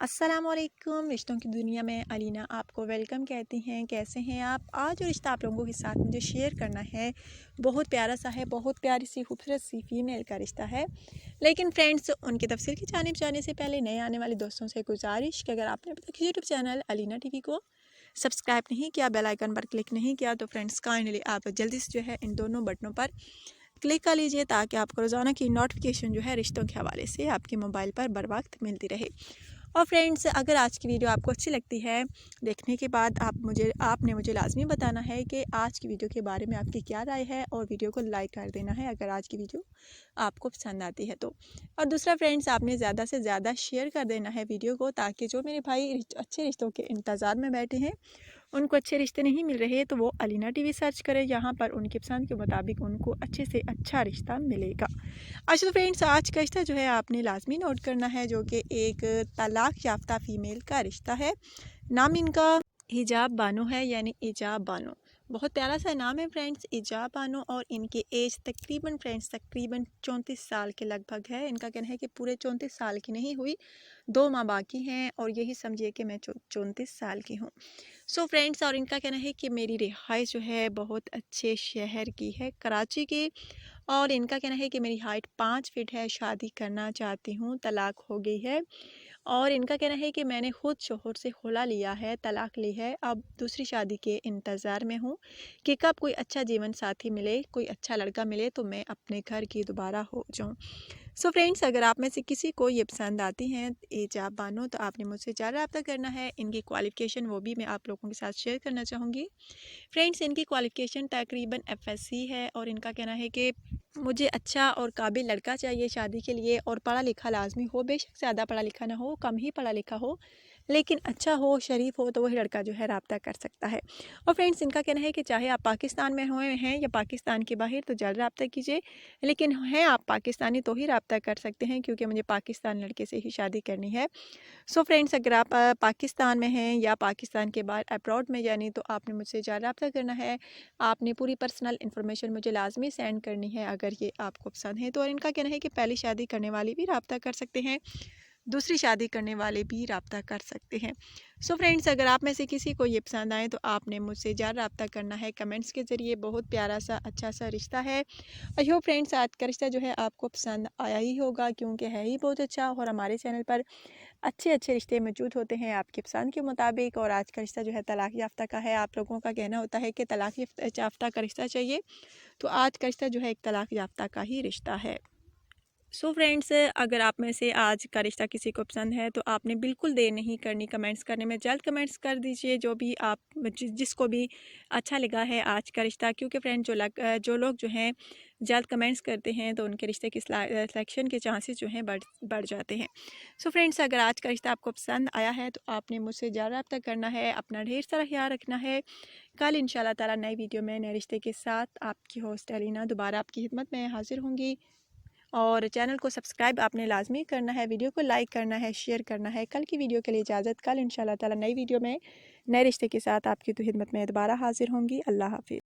अस्सलामुअलैकुम। रिश्तों की दुनिया में अलीना आपको वेलकम कहती हैं। कैसे हैं आप? आज जो रिश्ता आप लोगों के साथ मुझे शेयर करना है बहुत प्यारा सा है, बहुत प्यारी सी खूबसूरत सी फीमेल का रिश्ता है। लेकिन फ्रेंड्स, उनकी तफसीर की जानिब जाने से पहले नए आने वाले दोस्तों से गुजारिश कि अगर आपने अभी तक यूट्यूब चैनल अलीना टीवी को सब्सक्राइब नहीं किया, बेल आइकन पर क्लिक नहीं किया, तो फ्रेंड्स काइंडली आप जल्दी से जो है इन दोनों बटनों पर क्लिक कर लीजिए ताकि आपको रोज़ाना की नोटिफिकेशन जो है रिश्तों के हवाले से आपके मोबाइल पर बर वक्त मिलती रहे। और फ्रेंड्स, अगर आज की वीडियो आपको अच्छी लगती है, देखने के बाद आपने मुझे लाजमी बताना है कि आज की वीडियो के बारे में आपकी क्या राय है और वीडियो को लाइक कर देना है अगर आज की वीडियो आपको पसंद आती है तो। और दूसरा फ्रेंड्स, आपने ज़्यादा से ज़्यादा शेयर कर देना है वीडियो को, ताकि जो मेरे भाई अच्छे रिश्तों के इंतज़ार में बैठे हैं, उनको अच्छे रिश्ते नहीं मिल रहे, तो वो अलीना टीवी सर्च करें। यहाँ पर उनकी पसंद के मुताबिक उनको अच्छे से अच्छा रिश्ता मिलेगा। अच्छा तो फ्रेंड्स, आज का रिश्ता जो है आपने लाजमी नोट करना है, जो कि एक तलाक याफ्ता फ़ीमेल का रिश्ता है। नाम इनका हिजाब बानो है, यानी इजाब बानो। बहुत प्यारा सा नाम है फ्रेंड्स, इजाब बानो। और इनकी एज तकरीबन 34 साल के लगभग है। इनका कहना है कि पूरे 34 साल की नहीं हुई, 2 माह बाकी हैं, और यही समझिए कि मैं 34 साल की हूँ। सो फ्रेंड्स, और इनका कहना है कि मेरी रिहाइश जो है बहुत अच्छे शहर की है, कराची की। और इनका कहना है कि मेरी हाइट 5 फीट है, शादी करना चाहती हूँ, तलाक हो गई है। और इनका कहना है कि मैंने खुद शोहर से खुला लिया है, तलाक ली है, अब दूसरी शादी के इंतज़ार में हूँ कि कब कोई अच्छा जीवन साथी मिले, कोई अच्छा लड़का मिले तो मैं अपने घर की दोबारा हो जाऊँ। सो फ्रेंड्स, अगर आप में से किसी को ये पसंद आती हैं एजाब बानो, तो आपने मुझसे ज़्यादा रब्ता करना है। इनकी क्वालिफ़िकेशन वो भी मैं आप लोगों के साथ शेयर करना चाहूँगी। फ्रेंड्स, इनकी क्वालिफ़िकेशन तकरीबन एफएससी है, और इनका कहना है कि मुझे अच्छा और काबिल लड़का चाहिए शादी के लिए, और पढ़ा लिखा लाजमी हो, बेशक ज़्यादा पढ़ा लिखा ना हो, कम ही पढ़ा लिखा हो, लेकिन अच्छा हो, शरीफ हो, तो वही लड़का जो है रब्ता कर सकता है। और फ्रेंड्स, इनका कहना है कि चाहे आप पाकिस्तान में हुए हैं या पाकिस्तान के बाहर, तो जल्द रब्ता कीजिए, लेकिन हैं आप पाकिस्तानी तो ही रब्ता कर सकते हैं, क्योंकि मुझे पाकिस्तान लड़के से ही शादी करनी है। सो फ्रेंड्स, अगर आप पाकिस्तान में हैं या पाकिस्तान के बाहर अब्रॉड में यानी, तो आपने मुझसे ज़्यादा रब्ता करना है। आपने पूरी पर्सनल इन्फॉर्मेशन मुझे लाजमी सेंड करनी है अगर ये आपको पसंद है तो। और इनका कहना है कि पहली शादी करने वाले भी रब्ता कर सकते हैं, दूसरी शादी करने वाले भी रब्ता कर सकते हैं। सो फ्रेंड्स, अगर आप में से किसी को ये पसंद आए तो आपने मुझसे ज़्यादा रब्ता करना है कमेंट्स के ज़रिए। बहुत प्यारा सा अच्छा सा रिश्ता है। आई होप फ्रेंड्स, आज का रिश्ता जो है आपको पसंद आया ही होगा, क्योंकि है ही बहुत अच्छा, और हमारे चैनल पर अच्छे अच्छे रिश्ते मौजूद होते हैं आपकी पसंद के मुताबिक। और आज का रिश्ता जो है तलाक याफ्ता का है। आप लोगों का कहना होता है कि तलाक याफ्ता का रिश्ता चाहिए, तो आज का रिश्ता जो है एक तलाक याफ्ता का ही रिश्ता है। सो फ्रेंड्स, अगर आप में से आज का रिश्ता किसी को पसंद है तो आपने बिल्कुल देर नहीं करनी कमेंट्स करने में। जल्द कमेंट्स कर दीजिए जो भी आप जिसको भी अच्छा लगा है आज का रिश्ता, क्योंकि फ्रेंड जो लोग जो हैं जल्द कमेंट्स करते हैं तो उनके रिश्ते की सिलेक्शन के चांसेस जो हैं बढ़ जाते हैं। सो फ्रेंड्स, अगर आज का रिश्ता आपको पसंद आया है तो आपने मुझसे ज़्यादा रब्ता करना है, अपना ढेर सारा ख्याल रखना है। कल इंशाल्लाह ताला नई वीडियो में नए रिश्ते के साथ आपकी होस्ट अलीना दोबारा आपकी खिदमत में हाजिर होंगी। और चैनल को सब्सक्राइब आपने लाजमी करना है, वीडियो को लाइक करना है, शेयर करना है। कल की वीडियो के लिए इजाज़त। कल इंशाल्लाह ताला नई वीडियो में नए रिश्ते के साथ आपकी तो खिदमत में दोबारा हाजिर होंगी। अल्लाह हाफिज़।